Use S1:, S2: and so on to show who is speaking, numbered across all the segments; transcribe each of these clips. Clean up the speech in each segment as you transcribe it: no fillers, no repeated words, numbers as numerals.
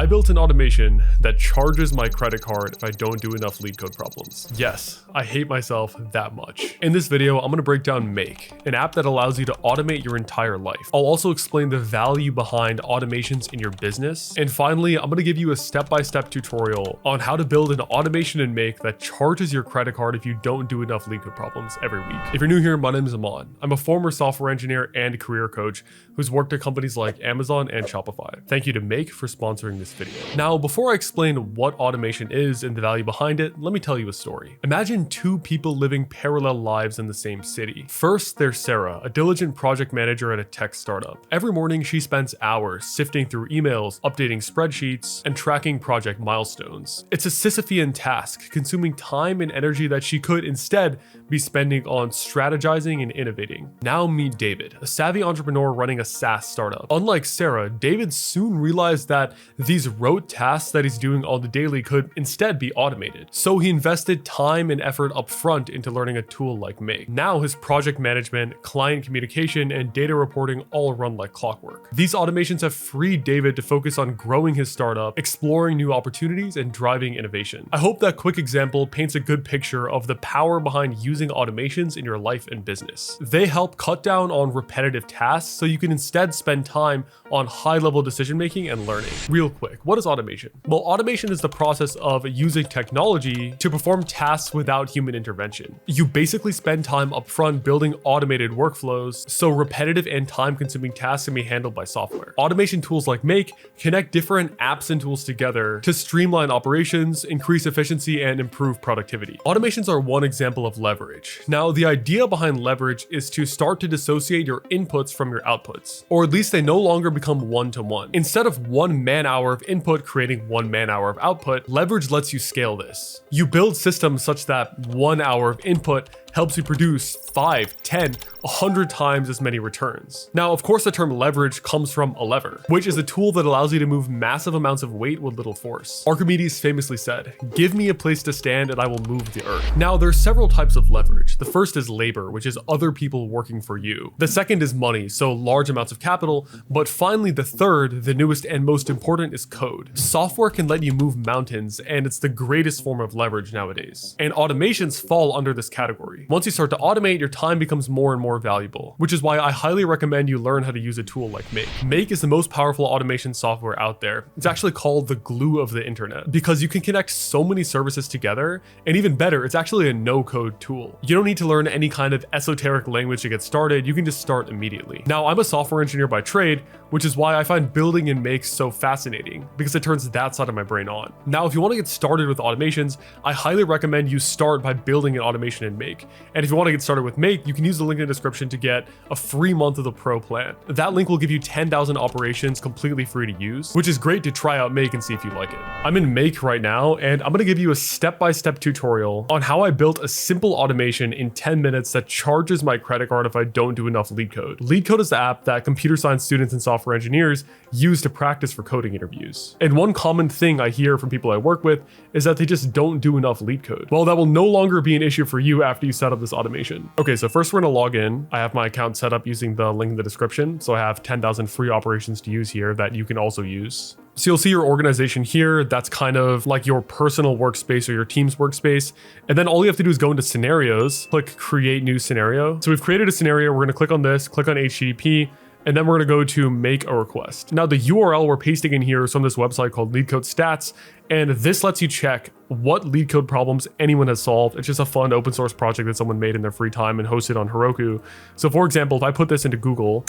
S1: I built an automation that charges my credit card if I don't do enough LeetCode problems. Yes, I hate myself that much. In this video, I'm gonna break down Make, an app that allows you to automate your entire life. I'll also explain the value behind automations in your business. And finally, I'm gonna give you a step-by-step tutorial on how to build an automation in Make that charges your credit card if you don't do enough LeetCode problems every week. If you're new here, my name is Aman. I'm a former software engineer and career coach who's worked at companies like Amazon and Shopify. Thank you to Make for sponsoring this video. Now, before I explain what automation is and the value behind it, let me tell you a story. Imagine two people living parallel lives in the same city. First, there's Sarah, a diligent project manager at a tech startup. Every morning, she spends hours sifting through emails, updating spreadsheets, and tracking project milestones. It's a Sisyphean task, consuming time and energy that she could instead be spending on strategizing and innovating. Now meet David, a savvy entrepreneur running a SaaS startup. Unlike Sarah, David soon realized that these rote tasks that he's doing on the daily could instead be automated. So he invested time and effort up front into learning a tool like Make. Now his project management, client communication, and data reporting all run like clockwork. These automations have freed David to focus on growing his startup, exploring new opportunities, and driving innovation. I hope that quick example paints a good picture of the power behind using automations in your life and business. They help cut down on repetitive tasks so you can instead spend time on high-level decision-making and learning. Real quick, what is automation? Well, automation is the process of using technology to perform tasks without human intervention. You basically spend time upfront building automated workflows so repetitive and time-consuming tasks can be handled by software. Automation tools like Make connect different apps and tools together to streamline operations, increase efficiency, and improve productivity. Automations are one example of leverage. Now, the idea behind leverage is to start to dissociate your inputs from your outputs, or at least they no longer become one-to-one. Instead of 1 man-hour of input creating 1 man-hour of output, leverage lets you scale this. You build systems such that 1 hour of input helps you produce 5, 10, 100 times as many returns. Now, of course, the term leverage comes from a lever, which is a tool that allows you to move massive amounts of weight with little force. Archimedes famously said, "Give me a place to stand and I will move the earth." Now, there's several types of leverage. The first is labor, which is other people working for you. The second is money, so large amounts of capital. But finally, the third, the newest and most important, is code. Software can let you move mountains, and it's the greatest form of leverage nowadays. And automations fall under this category. Once you start to automate, your time becomes more and more valuable, which is why I highly recommend you learn how to use a tool like Make. Make is the most powerful automation software out there. It's actually called the glue of the internet because you can connect so many services together, and even better, it's actually a no-code tool. You don't need to learn any kind of esoteric language to get started, you can just start immediately. Now, I'm a software engineer by trade, which is why I find building in Make so fascinating, because it turns that side of my brain on. Now, if you want to get started with automations, I highly recommend you start by building an automation in Make. And if you want to get started with Make, you can use the link in the description to get a free month of the Pro plan. That link will give you 10,000 operations completely free to use, which is great to try out Make and see if you like it. I'm in Make right now, and I'm going to give you a step-by-step tutorial on how I built a simple automation in 10 minutes that charges my credit card if I don't do enough LeetCode. LeetCode is the app that computer science students and software engineers use to practice for coding interviews. And one common thing I hear from people I work with is that they just don't do enough LeetCode. Well, that will no longer be an issue for you after you set up this automation. Okay, so first we're gonna log in. I have my account set up using the link in the description. So I have 10,000 free operations to use here that you can also use. So you'll see your organization here. That's kind of like your personal workspace or your team's workspace. And then all you have to do is go into scenarios, click create new scenario. So we've created a scenario. We're gonna click on this, click on HTTP, and then we're gonna go to make a request. Now the URL we're pasting in here is from this website called LeetCode Stats, and this lets you check what LeetCode problems anyone has solved. It's just a fun open source project that someone made in their free time and hosted on Heroku. So for example, if I put this into Google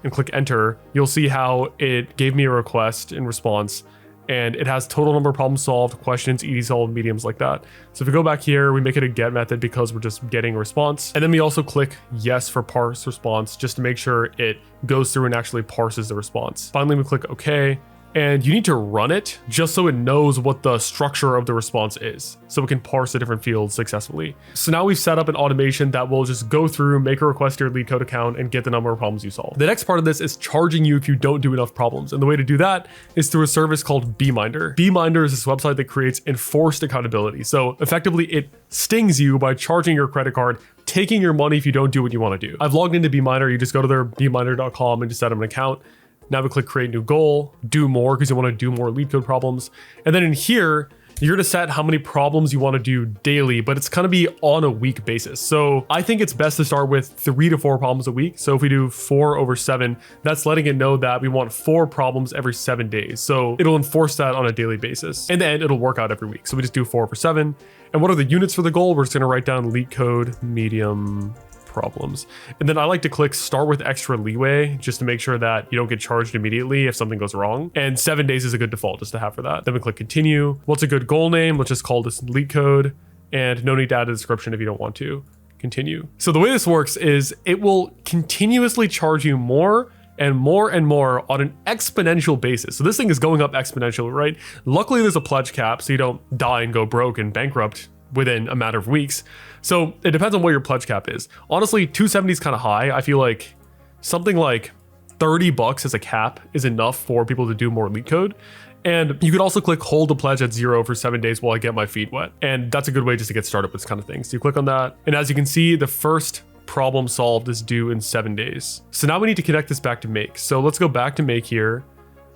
S1: and click enter, you'll see how it gave me a request in response, and it has total number of problems solved, questions, easy solved, mediums, like that. So if we go back here, we make it a get method because we're just getting a response. And then we also click yes for parse response just to make sure it goes through and actually parses the response. Finally, we click OK. And you need to run it just so it knows what the structure of the response is, so it can parse the different fields successfully. So now we've set up an automation that will just go through, make a request to your LeetCode account, and get the number of problems you solve. The next part of this is charging you if you don't do enough problems. And the way to do that is through a service called BeMinder. BeMinder is this website that creates enforced accountability. So effectively, it stings you by charging your credit card, taking your money if you don't do what you want to do. I've logged into BeMinder. You just go to their beminder.com and just set up an account. Now we click create new goal, do more because you want to do more LeetCode problems. And then in here, you're gonna set how many problems you want to do daily, but it's gonna be on a week basis. So I think it's best to start with 3 to 4 problems a week. So if we do 4 over 7, that's letting it know that we want 4 problems every 7 days. So it'll enforce that on a daily basis, and then it'll work out every week. So we just do 4 over 7. And what are the units for the goal? We're just gonna write down LeetCode medium problems. And then I like to click start with extra leeway just to make sure that you don't get charged immediately if something goes wrong. And 7 days is a good default just to have for that. Then we click continue. What's a good goal name? Let's just call this LeetCode, and no need to add a description if you don't want to. Continue. So the way this works is it will continuously charge you more and more and more on an exponential basis. So this thing is going up exponentially, right? Luckily there's a pledge cap so you don't die and go broke and bankrupt within a matter of weeks. So it depends on what your pledge cap is. Honestly, 270 is kind of high. I feel like something like $30 as a cap is enough for people to do more LeetCode. And you could also click hold the pledge at 0 for 7 days while I get my feet wet. And that's a good way just to get started with this kind of thing. So you click on that. And as you can see, the first problem solved is due in 7 days. So now we need to connect this back to Make. So let's go back to Make here.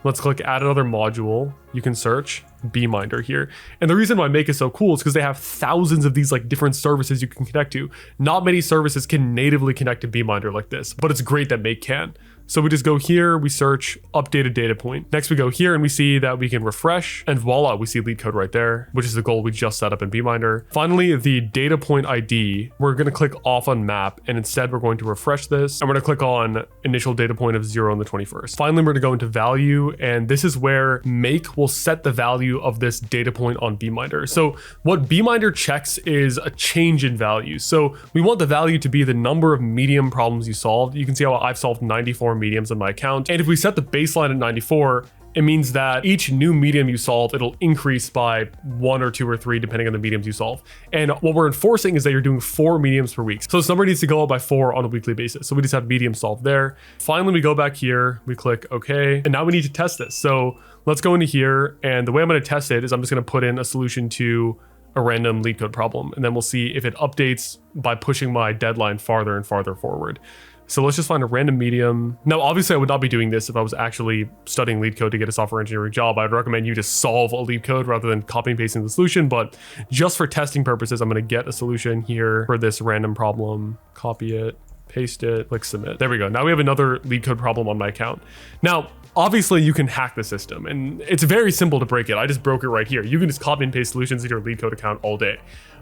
S1: Let's click add another module. You can search BeamMinder here. And the reason why Make is so cool is because they have thousands of these like different services you can connect to. Not many services can natively connect to BeamMinder like this, but it's great that Make can. So we just go here, we search updated data point. Next we go here and we see that we can refresh, and voila, we see LeetCode right there, which is the goal we just set up in BeamMinder. Finally, the data point ID, we're gonna click off on map, and instead we're going to refresh this, and we're gonna click on initial data point of 0 on the 21st. Finally, we're gonna go into value, and this is where Make will set the value of this data point on BeamMinder. So what BeamMinder checks is a change in value. So we want the value to be the number of medium problems you solved. You can see how I've solved 94 mediums on my account. And if we set the baseline at 94, it means that each new medium you solve, it'll increase by 1 or 2 or 3, depending on the mediums you solve. And what we're enforcing is that you're doing 4 mediums per week. So this number needs to go up by 4 on a weekly basis. So we just have medium solved there. Finally, we go back here, we click OK, and now we need to test this. So let's go into here. And the way I'm going to test it is I'm just going to put in a solution to a random LeetCode problem. And then we'll see if it updates by pushing my deadline farther and farther forward. So let's just find a random medium. Now, obviously I would not be doing this if I was actually studying LeetCode to get a software engineering job. I'd recommend you just solve a LeetCode rather than copy and pasting the solution. But just for testing purposes, I'm going to get a solution here for this random problem, copy it, paste it, click submit. There we go. Now we have another LeetCode problem on my account. Now, obviously you can hack the system and it's very simple to break it. I just broke it right here. You can just copy and paste solutions in your LeetCode account all day.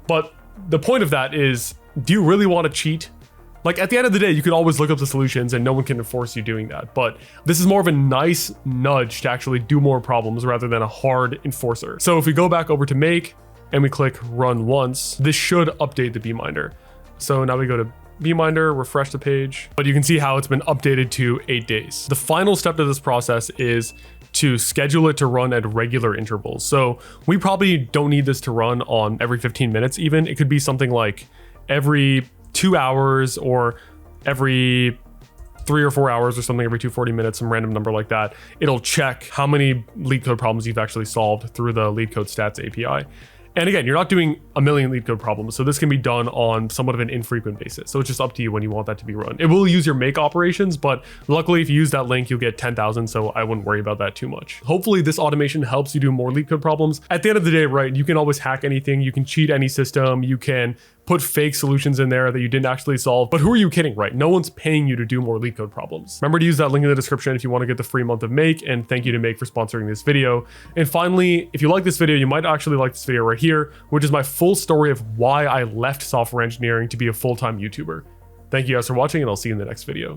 S1: But the point of that is, do you really want to cheat? Like at the end of the day, you can always look up the solutions and no one can enforce you doing that. But this is more of a nice nudge to actually do more problems rather than a hard enforcer. So if we go back over to Make and we click run once, this should update the BeamMinder. So now we go to BeamMinder, refresh the page, but you can see how it's been updated to 8 days. The final step to this process is to schedule it to run at regular intervals. So we probably don't need this to run on every 15 minutes even. It could be something like every 2 hours or every 3 or 4 hours or something, every 240 minutes, some random number like that. It'll check how many LeetCode problems you've actually solved through the LeetCode stats API. And again, you're not doing a million LeetCode problems, so this can be done on somewhat of an infrequent basis. So it's just up to you when you want that to be run. It will use your Make operations, but luckily if you use that link, you'll get 10,000, so I wouldn't worry about that too much. Hopefully this automation helps you do more LeetCode problems. At the end of the day, right, you can always hack anything, you can cheat any system, you can put fake solutions in there that you didn't actually solve. But who are you kidding, right? No one's paying you to do more LeetCode problems. Remember to use that link in the description if you want to get the free month of Make, and thank you to Make for sponsoring this video. And finally, if you like this video, you might actually like this video right here, which is my full story of why I left software engineering to be a full-time YouTuber. Thank you guys for watching, and I'll see you in the next video.